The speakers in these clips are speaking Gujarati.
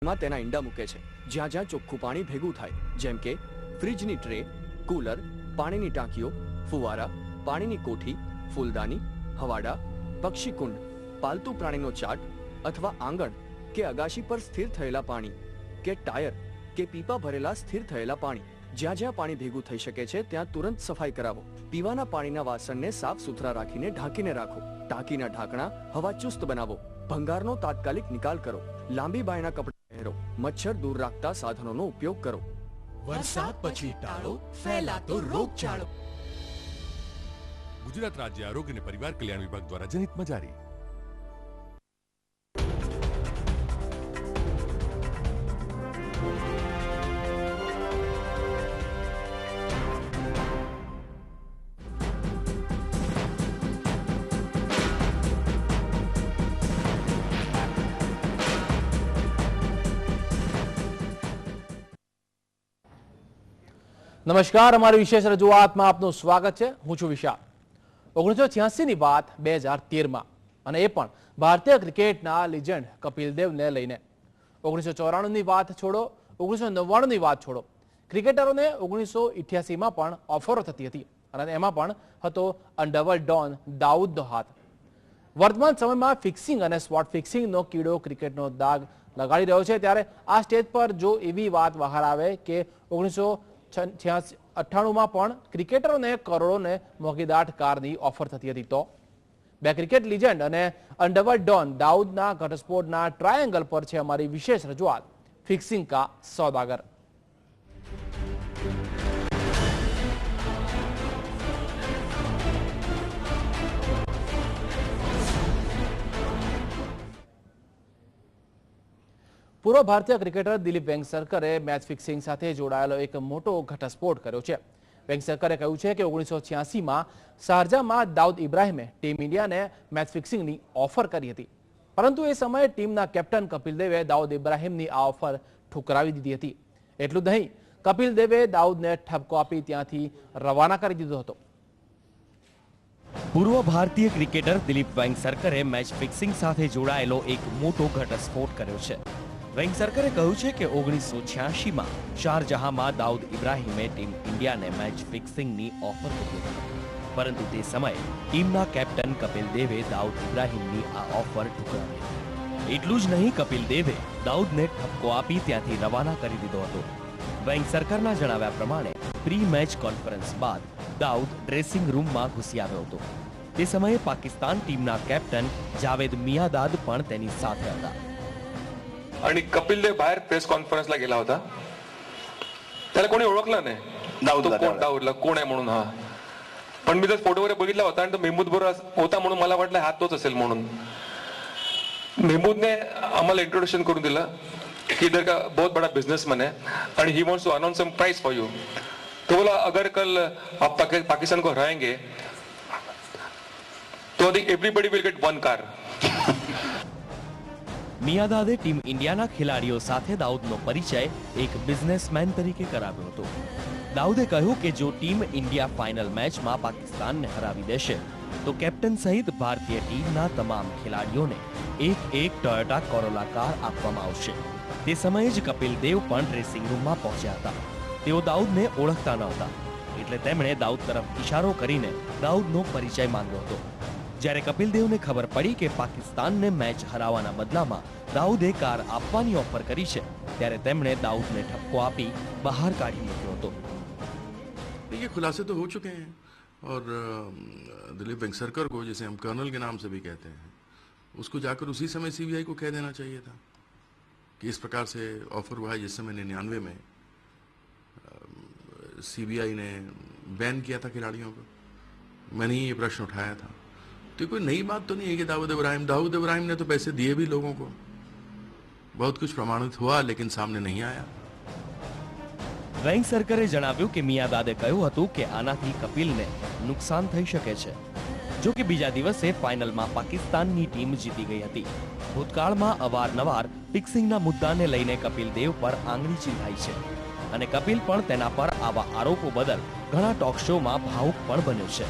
તેમાં તેના ઈંડા મૂકે છે, જ્યાં જ્યાં ચોખ્ખું પાણી ભેગું થાય, જેમ કે ફ્રીજની ટ્રે, કુલર, પાણીની ટાંકીઓ, ફુવારા, પાણીની કોઠી, ફૂલદાની, હવાડા, પક્ષીકુંડ, પાલતુ પ્રાણીનો ચાટ અથવા આંગણ કે અગાશી પર સ્થિર થયેલા પાણી કે ટાયર કે પીપા ભરેલા સ્થિર થયેલા પાણી, જ્યાં જ્યાં પાણી ભેગું થઈ શકે છે ત્યાં તુરંત સફાઈ કરાવો. પીવાના પાણીના વાસણને સાફ સુથરા રાખીને ઢાંકીને રાખો. ટાંકીના ઢાંકણા હવા ચુસ્ત બનાવો. ભંગારનો તાત્કાલિક નિકાલ કરો. લાંબી બાયના કપડાં પહેરો. મચ્છર દૂર રાખતા સાધનોનો ઉપયોગ કરો. વરસાદ પછી ટાળો ફેલાતો રોગચાળો. ગુજરાત રાજ્ય આરોગ્ય અને પરિવાર કલ્યાણ વિભાગ દ્વારા જનહિતમાં જારી. નમસ્કાર, અમારી વિશેષ રજૂઆતમાં આપનું સ્વાગત છે. હું છું વિશાલ. 1986ની વાત 2013માં, અને એ પણ ભારતીય ક્રિકેટના લિજેન્ડ કપિલ દેવને લઈને. 1994ની વાત છોડો, 1999ની વાત છોડો, ક્રિકેટરોને 1988માં પણ ઓફરો થતી હતી, અને એમાં પણ હતો અનડબલ ડોન દાઉદનો હાથ. વર્તમાન સમયમાં ફિક્સિંગ અને સ્પોટ ફિક્સિંગનો કીડો ક્રિકેટનો દાગ લગાડી રહ્યો છે. ત્યારે આ સ્ટેજ પર જો એવી વાત બહાર આવે કે 1998માં પણ ક્રિકેટરોને કરોડોને મોંઘીદાટ કારની ઓફર થતી હતી, તો બે ક્રિકેટ લિજેન્ડ અને અનડબલ ડોન દાઉદના ઘટસ્ફોટના ટ્રાયેંગલ પર છે અમારી વિશેષ રજૂઆત, ફિક્સિંગ કા સૌદાગર. પૂર્વ ભારતીય ક્રિકેટર દિલીપ વેંગસરકરે મેચ ફિક્સિંગ સાથે જોડાયેલો એક મોટો ઘટસ્ફોટ કર્યો છે. વેંગસરકરે કહ્યું છે કે 1986માં શારજામાં દાઉદ ઇબ્રાહિમે ટીમ ઇન્ડિયાને મેચ ફિક્સિંગની ઓફર કરી હતી, પરંતુ એ સમયે ટીમના કેપ્ટન કપિલ દેવે દાઉદ ઇબ્રાહિમની આ ઓફર ઠુકરાવી દીધી હતી. એટલું જ નહીં, કપિલ દેવે દાઉદને ઠપકો આપી ત્યાંથી રવાના કરી દીધો હતો. પૂર્વ ભારતીય ક્રિકેટર દિલીપ વેંગસરકરે મેચ ફિક્સિંગ સાથે જોડાયેલો એક મોટો ઘટસ્ફોટ કર્યો છે. વેંગસરકરે કહ્યું છે કે 1986માં શારજહામાં દાઉદ ઇબ્રાહિમે ટીમ ઇન્ડિયાને મેચ ફિક્સિંગની ઓફર કરી હતી, પરંતુ તે સમયે ટીમના કેપ્ટન કપિલ દેવે દાઉદ ઇબ્રાહિમની આ ઓફર ઠુકરાવી હતી. એટલું જ નહીં, કપિલ દેવે દાઉદને ઠપકો આપી ત્યાંથી રવાના કરી દીધો હતો. વેંગસરકરના જણાવ્યા પ્રમાણે પ્રી મેચ કોન્ફરન્સ બાદ દાઉદ ડ્રેસિંગ રૂમમાં ઘૂસી આવ્યો હતો. તે સમયે પાકિસ્તાન ટીમના કેપ્ટન જાવેદ મિયાદાદ પણ તેની સાથે હતા. आणि कपिल देव बाहेर प्रेस कॉन्फरन्सला गेला होता. त्याला कोणी ओळखलं नाही, दाऊदला कोण आहे म्हणून. हा, पण मी जर फोटोवर बघितला होता आणि तो मेहमूद बरोबर होता म्हणून मला वाटलं हा तोच असेल म्हणून. मेहमूदने आम्हाला इंट्रोडक्शन करून दिलं की इधर का बहुत बड़ा बिजनेसमैन है आणि he wants to announce some price for you. तो बोला अगर कल आप पाकिस्तान को हराएंगे तो I think everybody will get one car. મિયાદાદે ટીમ ઇન્ડિયાના ખેલાડીઓ સાથે દાઉદનો પરિચય એક બિઝનેસમેન તરીકે કરાવ્યો હતો. દાઉદે કહ્યું કે જો ટીમ ઇન્ડિયા ફાઇનલ મેચમાં પાકિસ્તાનને હરાવી દેશે તો કેપ્ટન સહિત ભારતીય ટીમના તમામ ખેલાડીઓને એક ટોયોટા કોરોલા કાર આપવામાં આવશે. તે સમયે જ કપિલ દેવ પણ ડ્રેસિંગ રૂમમાં પહોંચ્યા હતા. તેઓ દાઉદને ઓળખતા ન હતા, એટલે તેમણે દાઉદ તરફ ઇશારો કરીને દાઉદનો પરિચય માંગ્યો હતો. જ્યારે કપિલ દેવને ખબર પડી કે પાકિસ્તાનને મેચ હરાવવાના બદલામાં દાઉદે કાર આપવાની ઓફર કરી છે, ત્યારે તેમણે દાઉદને ઠપકો આપી બહાર કાઢી મૂક્યો હતો. ये खुलासे तो हो चुके हैं और दिलीप वेंगसरकर को, जिसे हम कर्नल के नाम से भी कहते हैं, उसको जाकर उसी समय सीबीआई को कह देना चाहिए था कि इस प्रकार से ऑफर हुआ है. जिस समय 99 में सीबीआई ने बैन किया था खिलाड़ियों को, मैंने ये प्रश्न उठाया था. तो कोई नई बात तो नहीं है कि दाऊद इब्राहिम ने तो पैसे दिए भी लोगों को, बहुत कुछ प्रमाणित हुआ लेकिन सामने नहीं आया. વેંગસરકરે જણાવ્યું કે મિયાદાદે કહ્યું હતું કે આનાથી કપિલને નુકસાન થઈ શકે છે. જો કે બીજા દિવસે ફાઇનલમાં પાકિસ્તાનની ટીમ જીતી ગઈ હતી. ભૂતકાળમાં અવારનવાર ફિક્સિંગના મુદ્દાને લઈને કપિલ દેવ પર આંગળી ચીંધાઈ છે, અને કપિલ પણ તેના પર આવા આરોપો બદલ ઘણા ટોક શોમાં ભાવુક પણ બન્યો છે.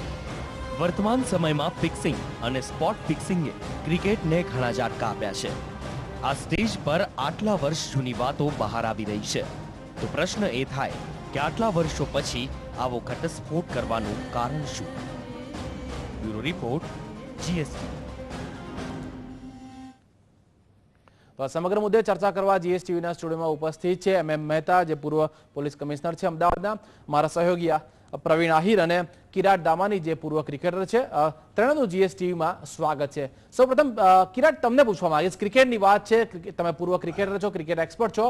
વર્તમાન સમયમાં ફિક્સિંગ અને સ્પોટ ફિક્સિંગે ક્રિકેટને ઘણા ઝાટકા આપ્યા છે. આ સ્ટેજ પર આટલા વર્ષ જૂની વાતો બહાર આવી રહી છે, તો પ્રશ્ન એ થાય કે આટલા વર્ષો પછી આવો ઘટસ્ફોટ કરવાનું કારણ શું? Bureau report, GST. તો સમગ્ર મુદ્દે ચર્ચા કરવા જીએસટીવીના સ્ટુડિયોમાં ઉપસ્થિત છે MM મહેતા, જે પૂર્વ પોલીસ કમિશનર છે અમદાવાદના, મારા સહયોગી પ્રવીણ આહિર અને કિરાટ દામાની, જે પૂર્વ ક્રિકેટર છે. ત્રણેયનું જીએસટીવીમાં સ્વાગત છે. સૌપ્રથમ કિરાટ, તમને પૂછવા માંગીશ, ક્રિકેટની વાત છે, તમે પૂર્વ ક્રિકેટર છો, ક્રિકેટ એક્સપર્ટ છો.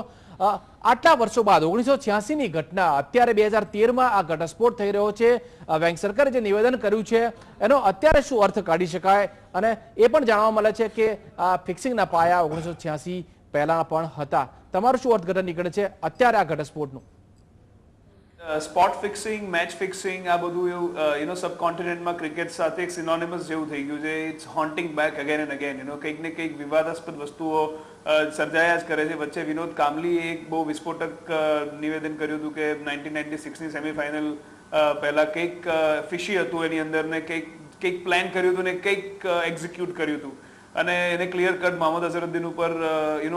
આટલા વર્ષો બાદ 1986ની ઘટના, અત્યારે 2013માં આ ઘટસ્ફોટ થઈ રહ્યો છે, વેંગસરકરે જે નિવેદન કર્યું છે એનો અત્યારે શું અર્થ કાઢી શકાય? અને એ પણ જાણવા મળે છે કે આ ફિક્સિંગના પાયા 1986 પહેલા પણ હતા. તમારું શું અર્થઘટન નીકળે છે અત્યારે આ ઘટસ્ફોટનું? સ્પોટ ફિક્સિંગ, મેચ ફિક્સિંગ, આ બધું એવું સબકોન્ટિનેન્ટમાં ક્રિકેટ સાથે એક સિનોનિમસ જેવું થઈ ગયું છે. It's haunting back again and again. કંઈક ને કંઈક વિવાદાસ્પદ વસ્તુઓ સર્જાયા જ કરે છે. વચ્ચે વિનોદ કાંબલીએ એક બહુ વિસ્ફોટક નિવેદન કર્યું હતું કે 1996ની સેમીફાઇનલ પહેલા કંઈક ફિશી હતું એની અંદર, ને કંઈક પ્લાન કર્યું હતું ને કંઈક એક્ઝિક્યુટ કર્યું હતું, અને એને ક્લિયર કટ મોહમ્મદ અઝહરુદ્દીન ઉપર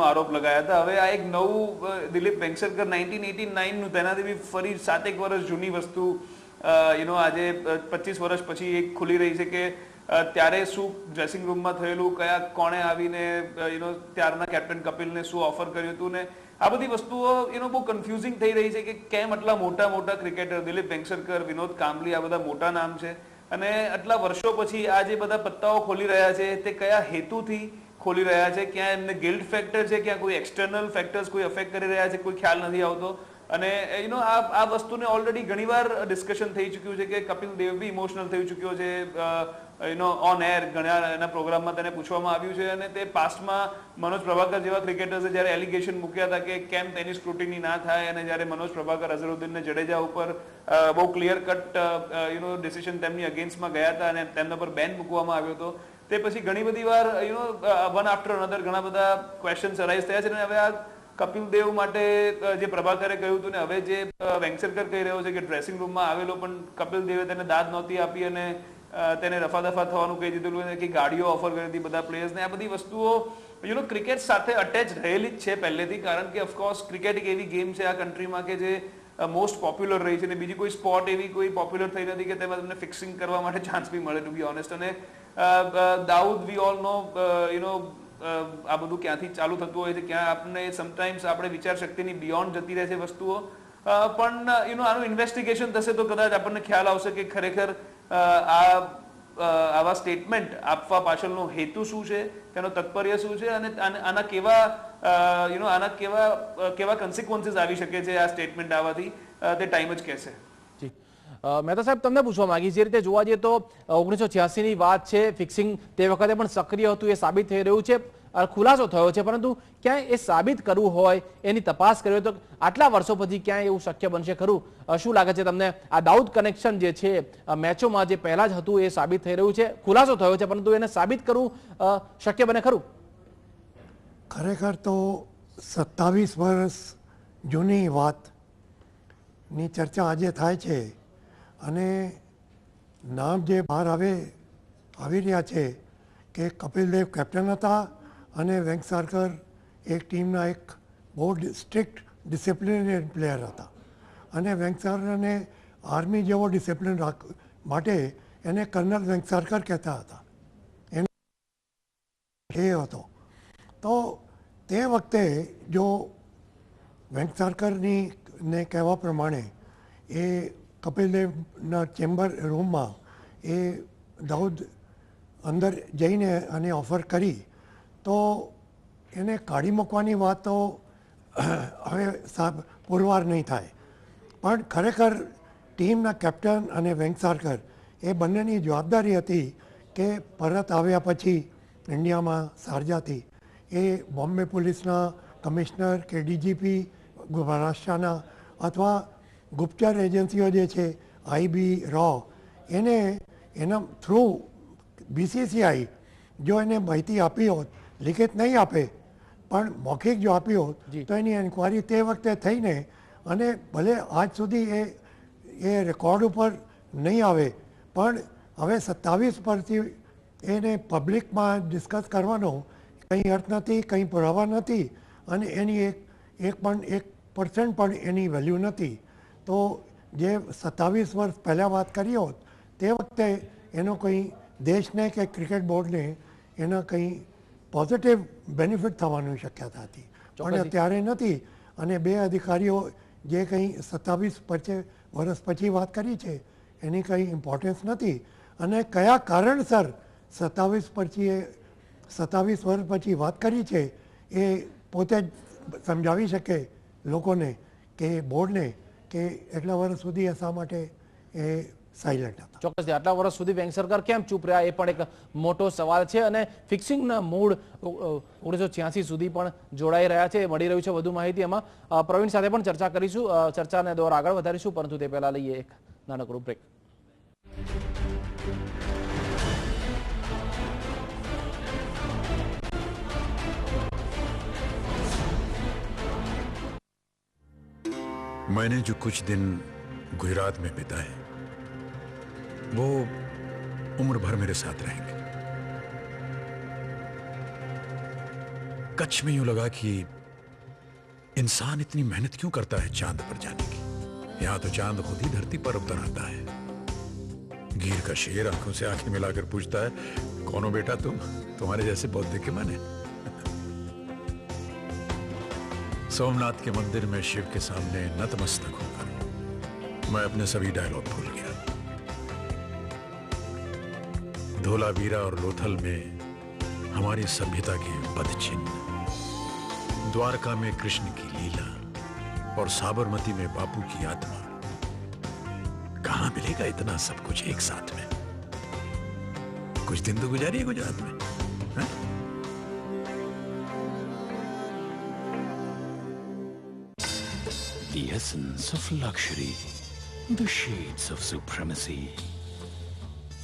આરોપ લગાયા હતા. હવે આ એક નવું દિલીપ વેંગસરકર 1989નું, તેનાથી બી ફરી 7 વર્ષ જૂની વસ્તુ આજે 25 વર્ષ પછી એક ખુલી રહી છે કે ત્યારે શું ડ્રેસિંગ રૂમમાં થયેલું, કોણે આવીને ત્યારના કેપ્ટન કપિલને શું ઓફર કર્યું હતું, ને આ બધી વસ્તુઓ બહુ કન્ફ્યુઝિંગ થઈ રહી છે કે કેમ આટલા મોટા ક્રિકેટર દિલીપ વેંગસરકર, વિનોદ કાંબલી, આ બધા મોટા નામ છે, અને આટલા વર્ષો પછી આ જે બધા પત્તાઓ ખોલી રહ્યા છે તે કયા હેતુથી ખોલી રહ્યા છે? ક્યાં એમને ગિલ્ટ ફેક્ટર છે, ક્યાં કોઈ એક્સટર્નલ ફેક્ટર્સ કોઈ અફેક્ટ કરી રહ્યા છે, કોઈ ખ્યાલ નથી આવતો. અને આ વસ્તુને ઓલરેડી ઘણીવાર ડિસ્કશન થઈ ચૂક્યું છે કે કપિલ દેવ બી ઇમોશનલ થઈ ચૂક્યો છે. ઓન એર ઘણા એના પ્રોગ્રામમાં તેને પૂછવામાં આવ્યું છે, અને તે પાસ્ટમાં મનોજ પ્રભાકર જેવા ક્રિકેટર્સે જ્યારે એલિગેશન મૂક્યા હતા કે કેમ તેની સ્ક્રુટિની ના થાય, અને જ્યારે મનોજ પ્રભાકર અઝહરુદ્દીન ને જડેજા ઉપર બહુ ક્લિયર કટ ડિસિઝન તેમની અગેન્સ્ટમાં ગયા હતા અને તેમના પર બેન મૂકવામાં આવ્યો હતો, તે પછી ઘણી બધી વાર વન આફ્ટર અનધર ઘણા બધા ક્વેશ્ચન્સ અરાઇઝ થયા છે. અને હવે આ કપિલ દેવ માટે જે પ્રભાકરે કહ્યું હતું, ને હવે જે વેંગસરકર કહી રહ્યો છે કે ડ્રેસિંગ રૂમમાં આવેલો પણ કપિલ દેવે તેને દાદ નહોતી આપી અને તેને રફાદફા થવાનું કહી દીધેલું, કે ગાડીઓ ઓફર કરી હતી બધા પ્લેયર્સને. આ બધી વસ્તુઓ ક્રિકેટ સાથે અટેચ રહેલી જ છે પહેલેથી, કારણ કે ઓફકોર્સ ક્રિકેટ એક એવી ગેમ છે આ કન્ટ્રીમાં કે જે મોસ્ટ પોપ્યુલર રહી છે, અને બીજી કોઈ સ્પોર્ટ એવી કોઈ પોપ્યુલર થઈ નથી કે તેમાં તમને ફિક્સિંગ કરવા માટે ચાન્સ બી મળે, ટુ બી ઓનેસ્ટ. અને દાઉદ, વી ઓલ નો આ બધું ક્યાંથી ચાલુ થતું હોય છે, ક્યાં આપણને સમટાઈમ્સ આપણે વિચાર શક્તિની બિયોન્ડ જતી રહે છે વસ્તુઓ. પણ આનું ઇન્વેસ્ટિગેશન થશે તો કદાચ આપણને ખ્યાલ આવશે કે ખરેખર આવા સ્ટેટમેન્ટ આપવા પાછળનો હેતુ શું છે, તેનો તાત્પર્ય શું છે, અને આના કેવા કન્સિક્વન્સીસ આવી શકે છે આ સ્ટેટમેન્ટ આવવાથી, તે ટાઈમ જ કહેશે. મહેતા સાહેબ, તમને પૂછવા માંગી, જે રીતે જોવા જઈએ તો 1986ની વાત છે, ફિક્સિંગ તે વખતે પણ સક્રિય હતું, એ સાબિત થઈ રહ્યું છે, ખુલાસો થયો છે, પરંતુ ક્યાંય એ સાબિત કરવું હોય, એની તપાસ કરવી હોય તો આટલા વર્ષો પછી ક્યાંય એવું શક્ય બનશે ખરું? શું લાગે છે તમને? આ દાઉદ કનેક્શન જે છે મેચોમાં જે પહેલા જ હતું એ સાબિત થઈ રહ્યું છે, ખુલાસો થયો છે, પરંતુ એને સાબિત કરવું શક્ય બને ખરું? ખરેખર તો 27 વર્ષ જૂની વાતની ચર્ચા આજે થાય છે, અને નામ જે બહાર આવી રહ્યા છે કે કપિલ દેવ કેપ્ટન હતા અને વેંગસરકર એક ટીમના એક બહુ સ્ટ્રિક્ટ ડિસિપ્લિનરી પ્લેયર હતા, અને વેંગસરકરને આર્મી જેવો ડિસિપ્લિન માટે એને કર્નલ વેંગસરકર કહેતા હતા, એ હતો. તો તે વખતે જો વેંગસરકરની ને કહેવા પ્રમાણે એ કપિલ દેવના ચેમ્બર રૂમમાં એ દાઉદ અંદર જઈને અને ઓફર કરી, તો એને કાઢી મૂકવાની વાત તો હવે પુરવાર નહીં થાય. પણ ખરેખર ટીમના કેપ્ટન અને વેંગસરકર એ બંનેની જવાબદારી હતી કે પરત આવ્યા પછી ઇન્ડિયામાં શારજાથી એ બોમ્બે પોલીસના કમિશનર કે ડીજીપી મહારાષ્ટ્રના અથવા ગુપ્તચર એજન્સીઓ જે છે આઈબી, રો, એના થ્રુ BCCI જો એને માહિતી આપી હોત, લિખિત નહીં આપે પણ મૌખિક જો આપી હોત તો એની એન્ક્વાયરી તે વખતે થઈને, અને ભલે આજ સુધી એ રેકોર્ડ ઉપર નહીં આવે, પણ હવે 27 પરથી એને પબ્લિકમાં ડિસ્કસ કરવાનો કંઈ અર્થ નથી, કંઈ પુરાવા નથી અને એની એક % પણ એની વેલ્યુ નથી. તો જે 27 વર્ષ પહેલાં વાત કરી હોત તે વખતે એનો કંઈ દેશને કે ક્રિકેટ બોર્ડને એના કંઈ પોઝિટિવ બેનિફિટ થવાની શક્યતા હતી, પણ અત્યારે નથી. અને બે અધિકારીઓ જે કંઈ 27 વર્ષ પછી વાત કરી છે એની કંઈ ઇમ્પોર્ટન્સ નથી. અને કયા કારણસર 27 વર્ષ પછી વાત કરી છે એ પોતે જ સમજાવી શકે લોકોને કે બોર્ડને કે એટલા વર્ષ સુધી એ શા માટે એ સાયલેન્ટ હતા. ચોક્કસથી આટલા વર્ષ સુધી વેંગસરકર કેમ ચૂપ રહ્યા એ પણ એક મોટો સવાલ છે. અને ફિક્સિંગના મૂળ 1986 સુધી પણ જોડાઈ રહ્યા છે, મળી રહ્યું છે વધુ માહિતી. એમાં પ્રવીણ સાથે પણ ચર્ચા કરીશું, ચર્ચાને દોર આગળ વધારીશું, પરંતુ તે પહેલા લઈએ એક નાનકડું બ્રેક. मैंने जो कुछ दिन गुजरात में बिताए वो उम्र भर मेरे साथ रहेंगे. कच्छ में यूं लगा कि इंसान इतनी मेहनत क्यों करता है चांद पर जाने की. यहां तो चांद खुद ही धरती पर उतर आता है. गिर का शेर आंखों से आंखें मिलाकर पूछता है, कौन हो बेटा तुम? तुम्हारे जैसे बहुत देखे मैंने. सोमनाथ के मंदिर में शिव के सामने नतमस्तक होकर मैं अपने सभी डायलॉग भूल गया. धोलावीरा और लोथल में हमारी सभ्यता के पदचिन्ह, द्वारका में कृष्ण की लीला और साबरमती में बापू की आत्मा. कहां मिलेगा इतना सब कुछ एक साथ में? कुछ दिन तो गुजारिए गुजरात में. है? The essence of luxury, the shades of supremacy.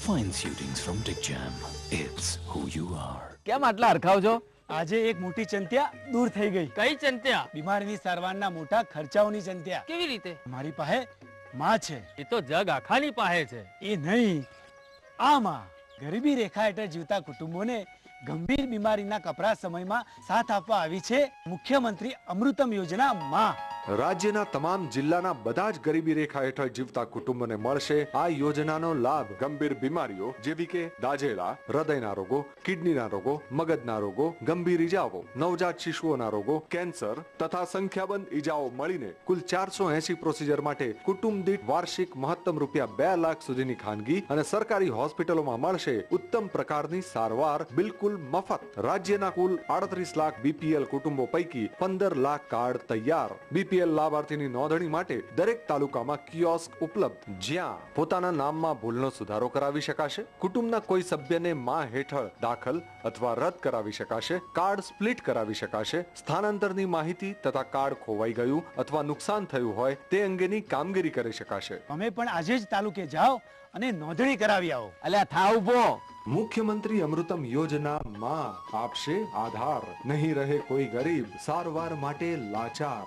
Fine suitings from Dick Jam. It's who you are. કેમ આટલા હરખાવ છો? આજે એક મોટી ચિંતા દૂર થઈ ગઈ. કઈ ચિંતા? બીમારીની સારવારના મોટા ખર્ચાઓની ચિંતા. કેવી રીતે? મારી પાસે માં છે. એ તો જગ આખાની પાસે છે. એ નહીં, આ માં ગરીબી રેખા હેઠળ જીવતા કુટુંબોને ગંભીર બીમારીના કપરા સમયમાં સાથ આપવા આવી છે મુખ્યમંત્રી અમૃતમ યોજના માં. રાજ્યના તમામ જિલ્લાના બધા જ ગરીબી રેખા હેઠળ જીવતા કુટુંબોને મળશે આ યોજનાનો લાભ. ગંભીર બીમારીઓ જેવી કે દાઝેલા, હૃદયના રોગો, કિડનીના રોગો, મગજના રોગો, ગંભીર ઈજાઓ, નવજાત શિશુઓના રોગો, કેન્સર તથા સંખ્યાબંધ ઈજાઓ મળીને કુલ 480 પ્રોસિજર માટે કુટુંબ દીઠ વાર્ષિક મહત્તમ ₹2 લાખ સુધીની ખાનગી અને સરકારી હોસ્પિટલોમાં મળશે ઉત્તમ પ્રકારની સારવાર બિલકુલ મફત. રાજ્યના કુલ 38 લાખ બીપીએલ કુટુંબો પૈકી 15 લાખ કાર્ડ તૈયાર. બીપીએલ લાભાર્થીની નોંધણી માટે દરેક તાલુકામાં કિયોસ્ક ઉપલબ્ધ, જ્યાં પોતાના નામમાં ભૂલનો સુધારો કરાવી શકાશે. કુટુંબના કોઈ સભ્યને માં હેઠળ દાખલ અથવા રદ કરાવી શકાશે. કાર્ડ સ્પ્લિટ કરાવી શકાશે. સ્થાનાંતરની માહિતી તથા કાર્ડ ખોવાઈ ગયું અથવા નુકસાન થયું હોય તે અંગેની કામગીરી કરી શકાશે. તમે પણ આજે જ તાલુકે જાઓ અને નોંધણી કરાવી આવો. અલ્યા થાવ ઉભો. મુખ્યમંત્રી અમૃતમ યોજના માં આપશે આધાર. નહીં રહે કોઈ ગરીબ સારવાર માટે લાચાર.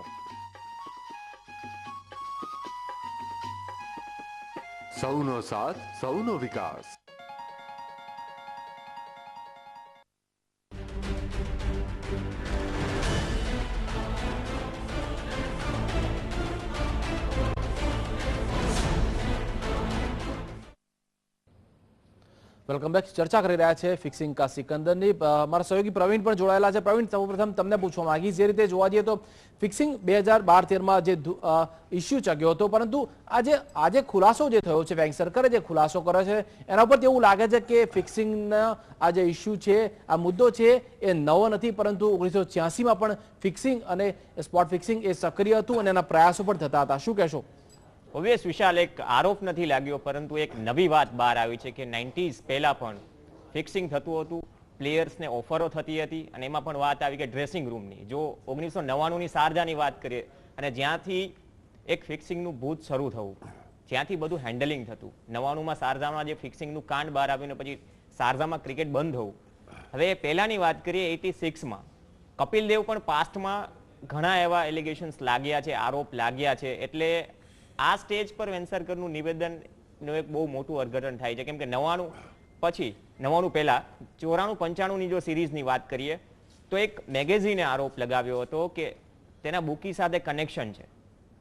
સૌનો સાથ, સૌનો વિકાસ. Welcome back. ચર્ચા કરી રહ્યા છે ફિક્સિંગ કા સિકંદરની. મારા સહયોગી પ્રવીણ પણ જોડાયેલા છે. પ્રવીણ, સૌપ્રથમ તમને પૂછવા માંગીશ, જે રીતે જોવા જઈએ તો ફિક્સિંગ 2012-13માં જે ઇસ્યુ ચગ્યો હતો, પરંતુ આજે ખુલાસો જે થયો છે, વેંગસરકરે જે ખુલાસો કર્યો છે એના ઉપર એવું લાગે છે કે ફિક્સિંગના આ જે ઇસ્યુ છે, આ મુદ્દો છે એ નવો નથી, પરંતુ 1986માં પણ ફિક્સિંગ અને સ્પોટ ફિક્સિંગ એ સક્રિય હતું અને એના પ્રયાસો પણ થતા હતા. શું કહેશો? ઓબ્વિયસ વિશાલ, એક આરોપ નથી લાગ્યો, પરંતુ એક નવી વાત બહાર આવી છે કે 90s પહેલા પણ ફિક્સિંગ થતું હતું, પ્લેયર્સને ઓફરો થતી હતી, અને એમાં પણ વાત આવી કે ડ્રેસિંગ રૂમની. જો 1999ની શારજાની વાત કરીએ અને જ્યાંથી એક ફિક્સિંગનું ભૂત શરૂ થયું, જ્યાંથી બધું હેન્ડલિંગ થતું, 99માં શારજામાં જે ફિક્સિંગનું કાંડ બહાર આવ્યું પછી શારજામાં ક્રિકેટ બંધ થયું. હવે પહેલાની વાત કરીએ 86માં કપિલ દેવ પણ પાસ્ટમાં ઘણા એવા એલિગેશન્સ લાગ્યા છે, આરોપ લાગ્યા છે, એટલે આ સ્ટેજ પર વેંગસરકરનું નિવેદનનું એક બહુ મોટું અર્થઘટન થાય છે. કેમ કે 99 પછી 99 પહેલા 94-95ની જો સિરીઝની વાત કરીએ તો એક મેગેઝીને આરોપ લગાવ્યો હતો કે તેના બુકી સાથે કનેક્શન છે.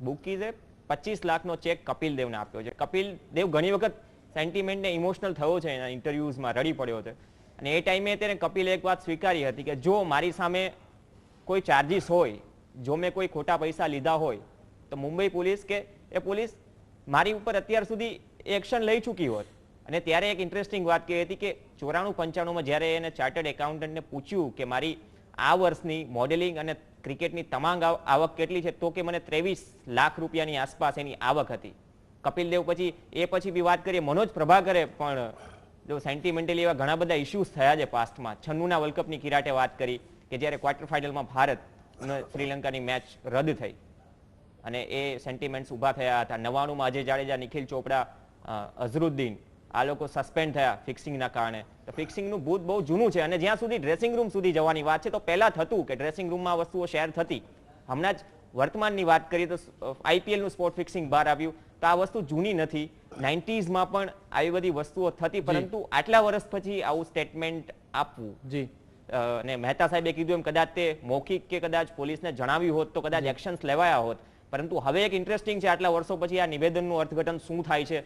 બુકીઝે 25 લાખનો ચેક કપિલ દેવને આપ્યો છે. કપિલ દેવ ઘણી વખત સેન્ટિમેન્ટને ઇમોશનલ થયો છે, એના ઇન્ટરવ્યુઝમાં રડી પડ્યો છે. અને એ ટાઈમે તેને કપિલે એક વાત સ્વીકારી હતી કે જો મારી સામે કોઈ ચાર્જીસ હોય, જો મેં કોઈ ખોટા પૈસા લીધા હોય તો મુંબઈ પોલીસ કે એ પોલીસ મારી ઉપર અત્યાર સુધી એક્શન લઈ ચૂકી હોત. અને ત્યારે એક ઇન્ટરેસ્ટિંગ વાત કહી હતી કે 94-95માં જ્યારે એને ચાર્ટર્ડ એકાઉન્ટન્ટને પૂછ્યું કે મારી આ વર્ષની મોડેલિંગ અને ક્રિકેટની તમામ આવક કેટલી છે, તો કે મને 23 લાખ રૂપિયાની આસપાસ એની આવક હતી. કપિલ દેવ પછી બી વાત કરીએ, મનોજ પ્રભાકરે પણ જો સેન્ટિમેન્ટલી એવા ઘણા બધા ઇશ્યુઝ થયા છે પાસ્ટમાં. 96ના વર્લ્ડ કપની કિરાટે વાત કરી કે જ્યારે ક્વાર્ટર ફાઇનલમાં ભારત અને શ્રીલંકાની મેચ રદ થઈ અને એ સેન્ટિમેન્ટ્સ ઊભા થયા હતા. 99માં અજય જાડેજા, નિખિલ ચોપડા, અઝરુદ્દીન આ લોકો સસ્પેન્ડ થયા ફિક્સિંગના કારણે. તો ફિક્સિંગનું ભૂત બહુ જૂનું છે. અને જ્યાં સુધી ડ્રેસિંગ રૂમ સુધી જવાની વાત છે તો પહેલા થતું કે ડ્રેસિંગ રૂમમાં વસ્તુઓ શેર થતી. હમણાં જ વર્તમાનની વાત કરીએ તો આઈપીએલનું સ્પોટ ફિક્સિંગ બહાર આવ્યું તો આ વસ્તુ જૂની નથી. 90sમાં પણ આવી બધી વસ્તુઓ થતી, પરંતુ આટલા વર્ષ પછી આવું સ્ટેટમેન્ટ આપવું. અને મહેતા સાહેબે કીધું એમ કદાચ તે મૌખિક કે કદાચ પોલીસને જણાવ્યું હોત તો કદાચ એક્શન્સ લેવાયા હોત. પરંતુ હવે એક ઇન્ટરેસ્ટિંગ છે, આટલા વર્ષો પછી આ નિવેદનનું અર્થઘટન શું થાય છે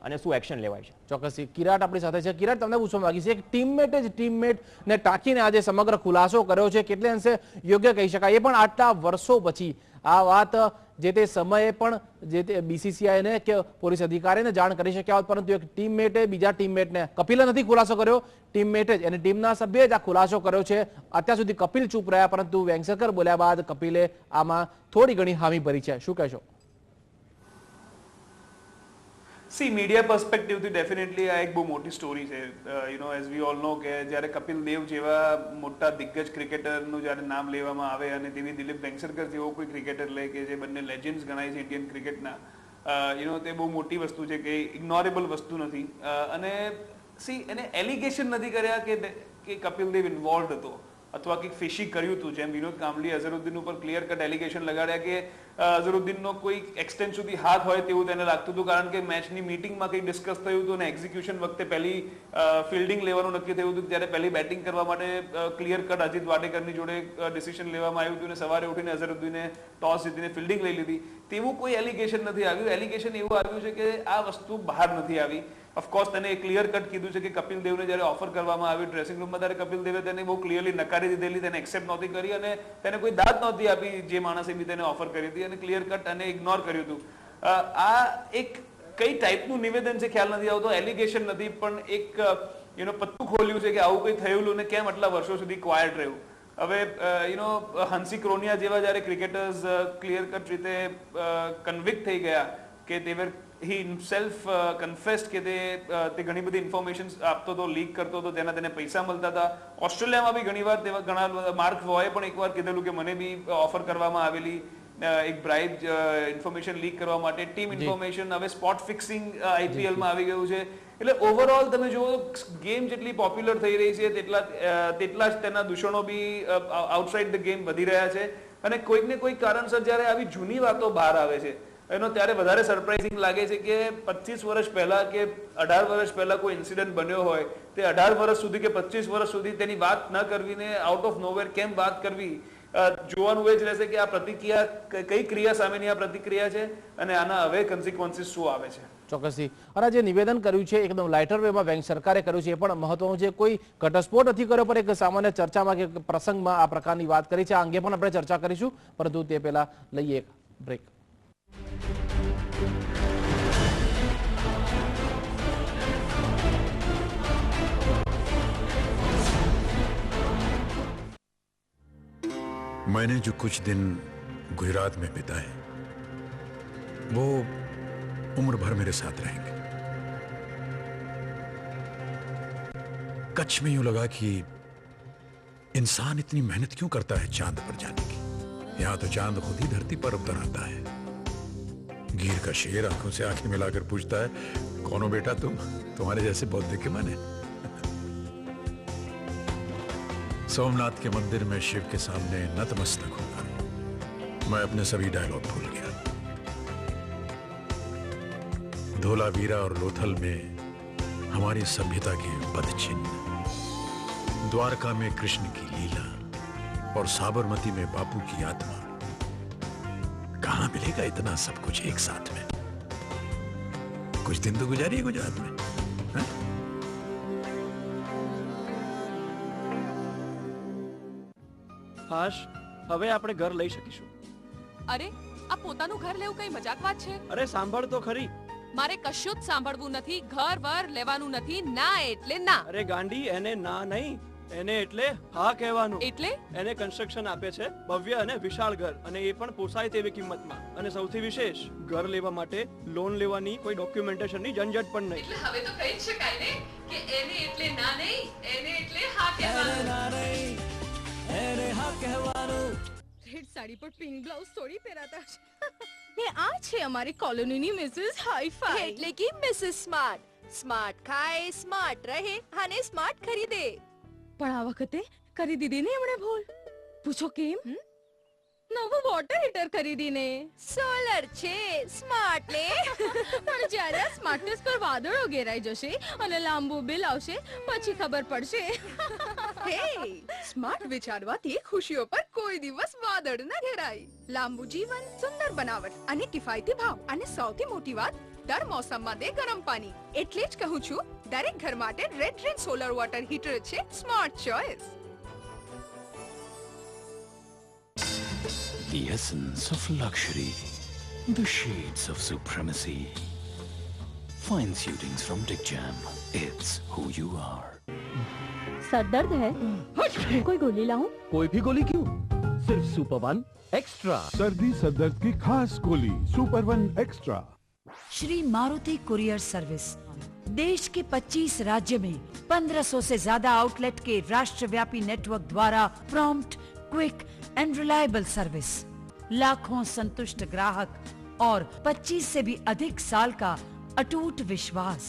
અને શું એક્શન લેવાય છે. ચોક્કસથી કિરાટ આપણી સાથે છે. કિરાટ, તમને પૂછવા માંગી છે, એક ટીમમેટને ટાંકીને આજે સમગ્ર ખુલાસો કર્યો છે, કેટલે અંશે યોગ્ય કહી શકાય? એ પણ આટલા વર્ષો પછી આ વાત જે તે સમયે પણ જે તે બીસીસીઆઈને કે પોલીસ અધિકારીને જાણ કરી શક્યા હોત, પરંતુ એક ટીમમેટે બીજા ટીમમેટને, કપિલે નથી ખુલાસો કર્યો, ટીમમેટે જ અને ટીમના સભ્યએ જ આ ખુલાસો કર્યો છે. અત્યાર સુધી કપિલ ચૂપ રહ્યા, પરંતુ વેંગસરકર બોલ્યા બાદ કપિલે આમાં થોડી ઘણી હામી ભરી છે. શું કહેશો? સી મીડિયા પર્સપેક્ટિવથી ડેફિનેટલી આ એક બહુ મોટી સ્ટોરી છે. એઝ વી ઓલ નો કે જ્યારે કપિલ દેવ જેવા મોટા દિગ્ગજ ક્રિકેટરનું જ્યારે નામ લેવામાં આવે અને તેવી દિલીપ વેંગસરકર જેવો કોઈ ક્રિકેટર લે કે જે બંને લેજેન્ડ્સ ગણાય છે ઇન્ડિયન ક્રિકેટના, તે બહુ મોટી વસ્તુ છે કે ઇગ્નોરેબલ વસ્તુ નથી. અને સી એને એલિગેશન નથી કર્યા કે કપિલ દેવ ઇન્વોલ્વ હતો અથવા કંઈક ફિશી કર્યું હતું. જેમ વિનોદ કાંબલી અઝરુદ્દીન ઉપર ક્લિયર કટ એલિગેશન લગાડ્યા કે અઝરુદ્દીનનો કોઈ એક્સટેન્ટ સુધી હાથ હોય તેવું તેને લાગતું હતું, કારણ કે મેચની મીટિંગમાં કંઈક ડિસ્કસ થયું હતું અને એક્ઝિક્યુશન વખતે પહેલી ફિલ્ડિંગ લેવાનું નક્કી થયું હતું, ત્યારે પહેલી બેટિંગ કરવા માટે ક્લિયર કટ અજીત વાડેકરની જોડે ડિસિઝન લેવામાં આવ્યું હતું અને સવારે ઉઠીને અઝરુદ્દીને ટોસ જીતીને ફિલ્ડિંગ લઈ લીધી. તેવું કોઈ એલિગેશન નથી આવ્યું. એલિગેશન એવું આવ્યું છે કે આ વસ્તુ બહાર નથી આવી. ઓફકોર્સ તેને ક્લિયર કટ કીધું છે કે કપિલ દેવને જ્યારે ઓફર કરવામાં આવ્યું ડ્રેસિંગ રૂમમાં, ત્યારે કપિલ દેવે તેને બહુ ક્લિયરલી નકારી દીધેલી, તેને એક્સેપ્ટ નહોતી કરી અને તેને કોઈ દાદ નહોતી આપી જે માણસે બી તેને ઓફર કરી હતી, અને ક્લિયર કટ અને ઇગ્નોર કર્યું હતું. આ એક કઈ ટાઈપનું નિવેદન છે ખ્યાલ નથી આવતો. એલિગેશન નથી, પણ એક પત્તું ખોલ્યું છે કે આવું કંઈ થયેલું ને કેમ આટલા વર્ષો સુધી ક્વાયટ રહ્યું. હવે હંસી ક્રોનિયા જેવા જ્યારે ક્રિકેટર્સ ક્લિયર કટ રીતે કન્વિક્ટ થઈ ગયા કે તે he himself confessed કે તે ઘણી બધી ઇન્ફોર્મેશન આપતો હતો, લીક કરતો હતો, તેના તેને પૈસા મળતા હતા. ઓસ્ટ્રેલિયામાં બી ઘણા માર્ક વોએ પણ એકવાર કીધેલું કે મને બી ઓફર કરવામાં આવેલી એક બ્રાઇબ ઇન્ફોર્મેશન લીક કરવા માટે. ટીમ ઇન્ફોર્મેશન, હવે સ્પોટ ફિક્સિંગ આઈપીએલમાં આવી ગયું છે. એટલે ઓવરઓલ તમે જુઓ, ગેમ જેટલી પોપ્યુલર થઈ રહી છે તેટલા જ તેના દૂષણો બી આઉટસાઇડ ધ ગેમ વધી રહ્યા છે. અને કોઈક ને કોઈક કારણસર જ્યારે આવી જૂની વાતો બહાર આવે છે ત્યારે વધારે સરપ્રાઇઝિંગ લાગે છે કે 25 વર્ષ પહેલા કે 18 વર્ષ પહેલા કોઈ ઇન્સિડન્ટ બન્યો હોય તે 18 વર્ષ સુધી કે 25 વર્ષ સુધી તેની વાત ન કરવી ને આઉટ ઓફ નોવેર કેમ વાત કરવી. જોવાનું એ જ રહેશે કે આ પ્રતિક્રિયા કઈ ક્રિયા સામેની આ પ્રતિક્રિયા છે અને આના હવે કન્સિક્વન્સીસ શું આવે છે. ચોક્કસથી. અને જે નિવેદન કર્યું છે એકદમ લાઇટર વેમાં વેંગસરકરે કર્યું છે, એ પણ મહત્વનું છે. કોઈ ઘટસ્ફોટ નથી કર્યો, પણ એક સામાન્ય ચર્ચામાં કે પ્રસંગમાં આ પ્રકારની વાત કરી છે. આ અંગે પણ આપણે ચર્ચા કરીશું, પરંતુ તે પહેલા લઈએ એક બ્રેક. मैंने जो कुछ दिन गुजरात में बिताए वो उम्र भर मेरे साथ रहेंगे. कच्छ में यूं लगा कि इंसान इतनी मेहनत क्यों करता है चांद पर जाने की. यहां तो चांद खुद ही धरती पर उतर आता है. गिर का शेर आंखों से आंखें मिलाकर पूछता है, कौन हो बेटा तुम, तुम्हारे जैसे बहुत देखे मैंने. सोमनाथ के मंदिर में शिव के सामने नतमस्तक होकर मैं अपने सभी डायलॉग भूल गया. धोलावीरा और लोथल में हमारी सभ्यता के पदचिन्ह, द्वारका में कृष्ण की लीला और साबरमती में बापू की आत्मा। कहां मिलेगा इतना सब कुछ एक साथ में? कुछ दिन तो गुजारिए गुजरात में, हैं? હાશ, હવે આપણે ઘર લઈ શકીશું. અરે આ પોતાનું ઘર લેવું કઈ મજાક વાત છે? અરે સાંભળ તો ખરી. મારે કશું જ સાંભળવું નથી. ઘર વર લેવાનું નથી. ના એટલે ના. અરે ગાંડી, એને ના નહીં, એને એટલે હા કહેવાનું. એટલે એને કન્સ્ટ્રક્શન આપે છે ભવ્ય અને વિશાળ ઘર, અને એ પણ પોસાય તેવી કિંમતમાં. અને સૌથી વિશેષ, ઘર લેવા માટે લોન લેવાની કોઈ ડોક્યુમેન્ટેશનની ઝંઝટ પણ નહીં. એટલે હવે તો કહી શકાય ને કે એને એટલે ના નહીં, એને એટલે હા કહેવાનું. એને હા કહેવાનું. રેડ સાડી પર પિંક બ્લાઉઝ થોડી પહેરાતા છે. ને આ છે અમારી કોલોનીની મિસિસ હાઈફાઈ, એટલે કે મિસિસ સ્માર્ટ. સ્માર્ટ ખાય, સ્માર્ટ રહે અને સ્માર્ટ ખરીદે. પણ આ વખતે કરી દીધી ને એમણે ભૂલ. પૂછો કેમ? નવું વોટર હીટર ખરીદીને. સોલર છે, સ્માર્ટ ને. પણ જ્યારે આ સ્માર્ટનેસ પર વાદળો ઘેરાઈ જશે અને લાંબુ બિલ આવશે, પછી ખબર પડશે. હે, સ્માર્ટ વિચારવાથી ખુશીઓ પર કોઈ દિવસ વાદળ ન ઘેરાય. લાંબુ જીવન, સુંદર બનાવટ અને કિફાયતી ભાવ. અને સૌથી મોટી વાત, દર મોસમમાં દે ગરમ પાણી. એટલે જ કહું છું, દરેક ઘર માટે રેડ રેન સોલર વોટર હીટર છે smart choice. The essence of luxury, the shades of supremacy. Fine suitings from Dick Jam. It's who you are. Sir दर्द है? कोई गोली लाऊं? कोई भी गोली क्यों, सिर्फ सुपर वन एक्स्ट्रा। सर्दी सरदर्द की खास गोली super one extra. Shri Maruti courier service देश के 25 राज्य में 1500 से ज्यादा आउटलेट के राष्ट्रव्यापी नेटवर्क द्वारा prompt, quick and reliable service, लाखों संतुष्ट ग्राहक और 25 से भी अधिक साल का अटूट विश्वास।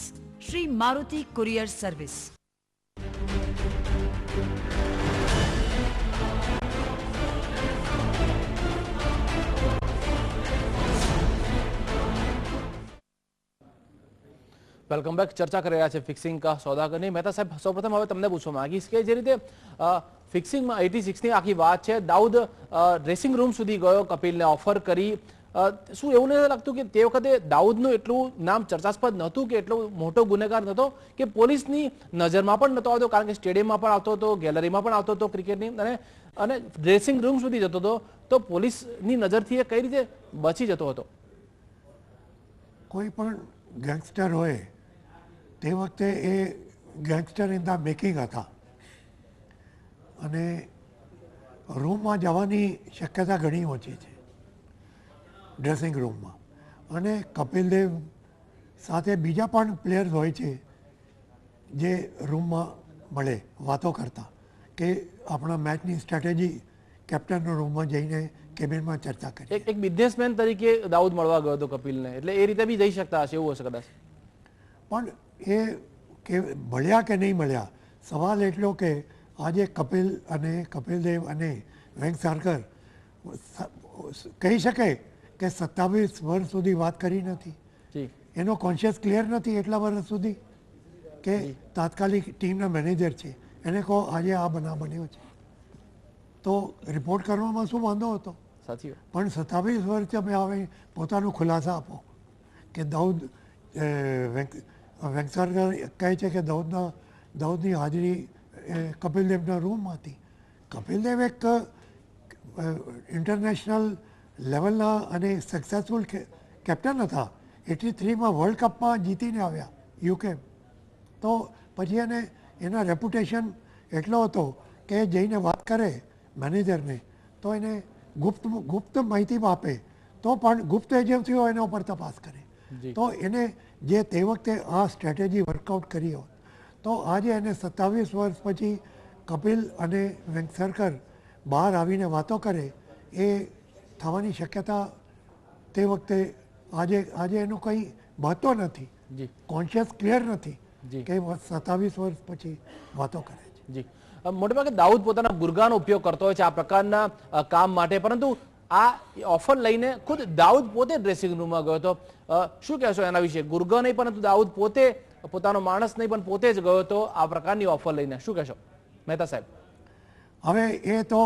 Shri Maruti courier service. Welcome back. ચર્ચા કરી રહ્યા છે ફિક્સિંગ કા સોદાગરની. મહેતા સાહેબ, સૌપ્રથમ હવે તમને પૂછવા માંગીશ કે જે રીતે ફિક્સિંગમાં 86ની આખી વાત છે, દાઉદ ડ્રેસિંગ રૂમ સુધી ગયો, કપિલને ઓફર કરી. શું એવું નથી લાગતું કે તે વખતે દાઉદનું એટલું નામ ચર્ચાસ્પદ નહોતું, કે એટલો મોટો ગુનેગાર નહોતો, કે પોલીસની નજરમાં પણ નહોતો આવતો, કારણ કે સ્ટેડિયમમાં પણ આવતો હતો, ગેલેરીમાં પણ આવતો હતો ક્રિકેટની, અને ડ્રેસિંગ રૂમ સુધી જતો હતો, તો પોલીસની નજરથી એ કઈ રીતે બચી જતો હતો? કોઈ પણ ગેંગસ્ટર હોય તે વખતે એ ગેંગસ્ટર ઇન ધ મેકિંગ હતા, અને રૂમમાં જવાની શક્યતા ઘણી ઓછી છે ડ્રેસિંગ રૂમમાં. અને કપિલ દેવ સાથે બીજા પણ પ્લેયર્સ હોય છે જે રૂમમાં મળે, વાતો કરતા, કે આપણા મેચની સ્ટ્રેટેજી કેપ્ટનના રૂમમાં જઈને કેબિનમાં ચર્ચા કરી. એક બિઝનેસમેન તરીકે દાઉદ મળવા ગયો હતો કપિલને, એટલે એ રીતે બી જઈ શકતા હશે, એવું હશે કદાચ. પણ એ કે મળ્યા કે નહીં મળ્યા, સવાલ એટલો કે આજે કપિલ દેવ અને વેંકસારકર કહી શકે કે 27 વર્ષ સુધી વાત કરી નથી, એનો કોન્શિયસ ક્લિયર નથી એટલા વર્ષ સુધી, કે તાત્કાલિક ટીમના મેનેજર છે, એને કહો આજે આ બનાવ બન્યો છે, તો રિપોર્ટ કરવામાં શું વાંધો હતો? પણ 27 વર્ષ તમે હવે પોતાનું ખુલાસા આપો કે દાઉદ વેંકસારકર કહે છે કે દાઉદની હાજરી કપિલદેવના રૂમમાં હતી. કપિલદેવ એક ઇન્ટરનેશનલ લેવલના અને સક્સેસફુલ કેપ્ટન હતા. 83માં વર્લ્ડ કપમાં જીતીને આવ્યા યુકે. તો પછી એના રેપ્યુટેશન એટલો હતો કે જઈને વાત કરે મેનેજરને તો એને ગુપ્ત માહિતી આપે, તો પણ ગુપ્ત એજન્સીઓ એના ઉપર તપાસ કરે. તો એને જે તે વખતે આ સ્ટ્રેટેજી વર્કઆઉટ કરી હોત, તો આજે એને 27 વર્ષ પછી કપિલ અને વેંકસરકર બહાર આવીને વાતો કરે, એ થવાની શક્યતા તે વખતે આજે એનું કંઈ મહત્વ નથી, કોન્શિયસ ક્લિયર નથી કે 27 વર્ષ પછી વાતો કરે છે. જી, મોટેભાગે દાઉદ પોતાના ગુરગાનો ઉપયોગ કરતો હોય છે આ પ્રકારના કામ માટે, પરંતુ આ ઓફર લઈને ખુદ દાઉદ પોતે ડ્રેસિંગ રૂમમાં ગયો હતો. શું કહેશો એના વિશે? ગુરગા નહીં, પરંતુ દાઉદ પોતે, પોતાનો માણસ નહીં, પણ પોતે જ ગયો હતો આ પ્રકારની ઓફર લઈને. શું કહેશો મહેતા સાહેબ? હવે એ તો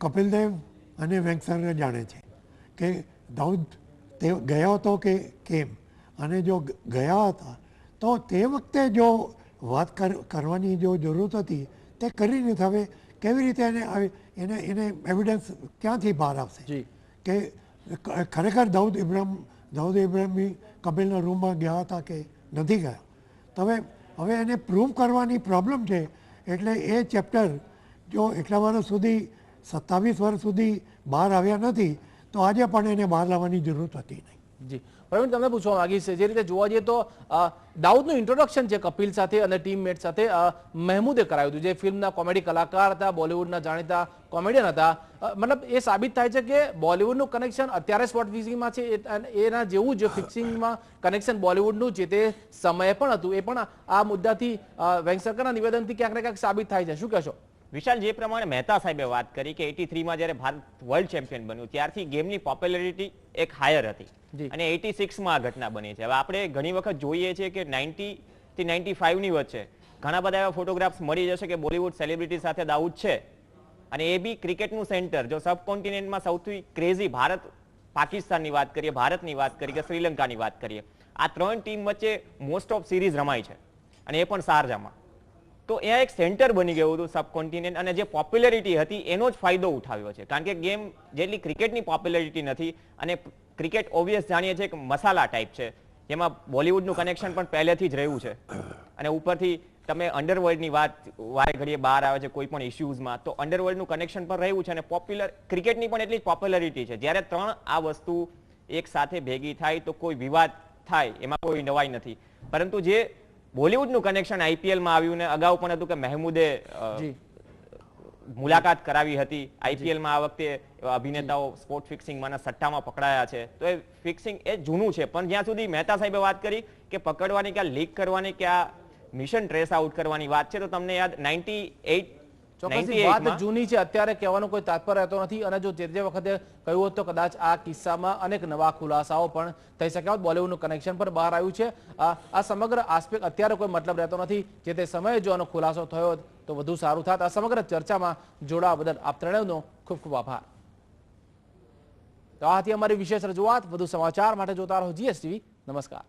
કપિલ દેવ અને વેંકસરકર જાણે છે કે દાઉદ તે ગયો હતો કે કેમ, અને જો ગયા હતા તો તે વખતે જો વાત કરવાની જો જરૂરત હતી તે કરી નથી. હવે કેવી રીતે એને એવિડન્સ ક્યાંથી બહાર આવશે કે ખરેખર દાઉદ ઇબ્રાહિમ કપિલના રૂમમાં ગયા હતા કે નથી ગયા? તો હવે એને પ્રૂવ કરવાની પ્રોબ્લેમ છે. એટલે એ ચેપ્ટર જો એટલા વર્ષ સુધી 27 વર્ષ સુધી બહાર આવ્યા નથી તો આજે પણ એને બહાર લાવવાની જરૂરત હતી નહીં. જી પ્રવીણ, તમને પૂછવા માંગીશ, જે રીતે જોવા જઈએ તો દાઉદનું ઇન્ટ્રોડક્શન છે કપિલ સાથે અને ટીમમેટ સાથે મહેમૂદે કરાવ્યું હતું, જે ફિલ્મના કોમેડી કલાકાર હતા, બોલિવૂડના જાણીતા કોમેડિયન હતા. મતલબ એ સાબિત થાય છે કે બોલિવૂડનું કનેક્શન અત્યારે સ્પોટ ફિક્સિંગમાં છે એના જેવું જ ફિક્સિંગમાં કનેક્શન બોલિવૂડનું જે તે સમયે પણ હતું, એ પણ આ મુદ્દાથી વેંકસરકરના નિવેદનથી ક્યાંક ને ક્યાંક સાબિત થાય છે. શું કહેશો વિશાલ? જે પ્રમાણે મહેતા સાહેબે વાત કરી કે 83માં જ્યારે ભારત વર્લ્ડ ચેમ્પિયન બન્યું ત્યારથી ગેમની પોપ્યુલારિટી એક હાયર હતી અને 86માં આ ઘટના બની છે. હવે આપણે ઘણી વખત જોઈએ છીએ કે 90 થી 95 ની વચ્ચે ઘણા બધા એવા ફોટોગ્રાફ્સ મળી જશે કે બોલિવૂડ સેલિબ્રિટી સાથે દાઉદ છે, અને એ બી ક્રિકેટનું સેન્ટર. જો સબકોન્ટિનેન્ટમાં સૌથી ક્રેઝી ભારત પાકિસ્તાનની વાત કરીએ, ભારતની વાત કરીએ કે શ્રીલંકાની વાત કરીએ, આ ત્રણ ટીમ વચ્ચે મોસ્ટ ઓફ સિરીઝ રમાય છે, અને એ પણ શારજામાં. તો એ એક સેન્ટર બની ગયું હતું સબકોન્ટિનેન્ટ, અને જે પોપ્યુલારિટી હતી એનો જ ફાયદો ઉઠાવ્યો છે. કારણ કે ગેમ જેટલી ક્રિકેટની પોપ્યુલારિટી નથી, અને ક્રિકેટ ઓબ્વિયસ જાણીએ છીએ કે મસાલા ટાઈપ છે, જેમાં બોલિવૂડનું કનેક્શન પણ પહેલેથી જ રહ્યું છે, અને ઉપરથી તમે અંડરવર્લ્ડની વાત વારે ઘડીએ બહાર આવે છે કોઈ પણ ઇશ્યુઝમાં, તો અંડરવર્લ્ડનું કનેક્શન પણ રહ્યું છે, અને પોપ્યુલર ક્રિકેટની પણ એટલી જ પોપ્યુલારિટી છે. જ્યારે ત્રણ આ વસ્તુ એક સાથે ભેગી થાય તો કોઈ વિવાદ થાય, એમાં કોઈ નવાઈ નથી. પરંતુ જે બોલિવૂડનું કનેક્શન આઈપીએલમાં આવ્યું, ને અગાઉ પણ હતું કે મહેમૂદે મુલાકાત કરાવી હતી આઈપીએલમાં. આ વખતે અભિનેતાઓ સ્પોર્ટ ફિક્સિંગમાંના સટ્ટામાં પકડાયા છે, તો એ ફિક્સિંગ એ જૂનું છે. પણ જ્યાં સુધી મહેતા સાહેબે વાત કરી કે પકડવાની કે લીક કરવાની કે આ મિશન ટ્રેસ આઉટ કરવાની વાત છે, તો તમને યાદ 98 ચોક્કસથી વાત જૂની છે, અત્યારે કહેવાનો કોઈ તાત્પર્ય રહેતો નથી. અને જો જે વખતે કહ્યું હોત તો કદાચ આ કિસ્સામાં અનેક નવા ખુલાસાઓ પણ થઈ શક્યા હોત. બોલિવૂડનું કનેક્શન પણ બહાર આવ્યું છે. આ સમગ્ર આસ્પેક્ટ અત્યારે કોઈ મતલબ રહેતો નથી. જે તે સમયે જો આનો ખુલાસો થયો તો વધુ સારું થાત. આ સમગ્ર ચર્ચામાં જોડાવા બદલ આપ ત્રણેયનો ખૂબ ખૂબ આભાર. તો આ હતી અમારી વિશેષ રજૂઆત. વધુ સમાચાર માટે જોતા રહો જીએસટીવી. નમસ્કાર.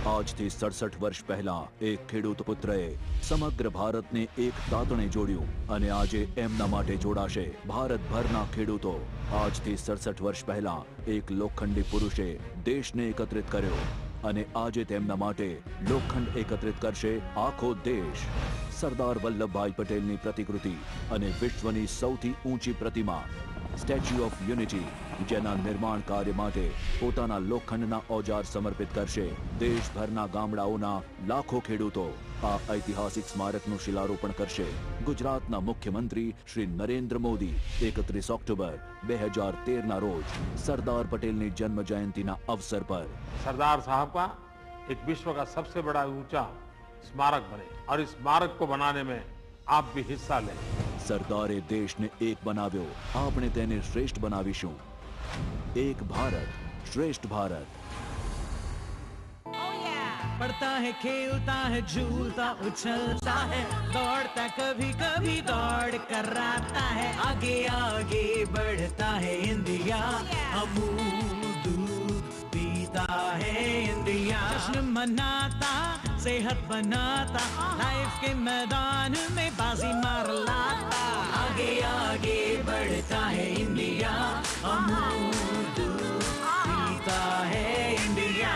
આજથી 67 વર્ષ પહેલા એક ખેડૂત પુત્રએ સમગ્ર ભારતને એક તાતણે જોડ્યું, અને આજે એમના માટે જોડાશે ભારતભરના ખેડૂતો. આજથી 67 વર્ષ પહેલા એક લોખંડી પુરુષે દેશને એકત્રિત કર્યો, અને આજે તેમના માટે લોખંડ એકત્રિત કરશે આખો દેશ. સરદાર વલ્લભભાઈ પટેલની પ્રતિકૃતિ અને વિશ્વની સૌથી ઊંચી પ્રતિમા સ્ટેચ્યુ ઓફ યુનિટી, જેના નિર્માણ કાર્ય માટે પોતાના લોખંડના ઓજાર સમર્પિત કરશે દેશભરના ગામડાઓના લાખો ખેડૂતો. આ ઐતિહાસિક સ્મારકનું શિલારોપણ કરશે ગુજરાતના મુખ્યમંત્રી શ્રી નરેન્દ્ર મોદી 31 ઓક્ટોબર 2013 રોજ सरदार पटेल की जन्म जयंती अवसर पर. सरदार साहब का एक विश्व का सबसे बड़ा ऊंचा स्मारक बने, और इस स्मारक को बनाने में आप भी हिस्सा लें. सरदारे देश ने एक बनाव्यो, आपने तेने श्रेष्ठ बनावीशुं. एक भारत श्रेष्ठ भारत. पढ़ता है, खेलता है, झूलता उछलता है, दौड़ता कभी कभी दौड़ कर आता है, आगे आगे बढ़ता है इंडिया, अमूल दूध पीता है इंडिया, जश्न मनाता, सेहत बनाता, लाइफ के मैदान में बाजी मार लाता, आगे आगे बढ़ता है इंडिया, अमूल दूध पीता है इंडिया.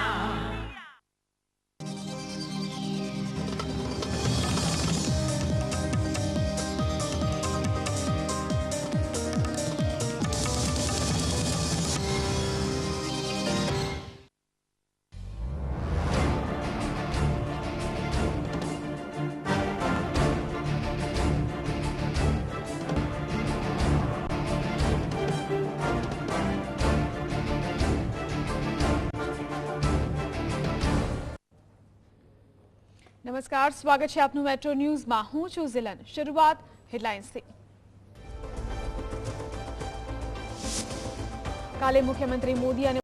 નમસ્કાર, સ્વાગત છે આપનું મેટ્રો ન્યૂઝમાં. હું છું ઝિલન. શરૂઆત હેડલાઇન્સથી. કાલે મુખ્યમંત્રી મોદી અને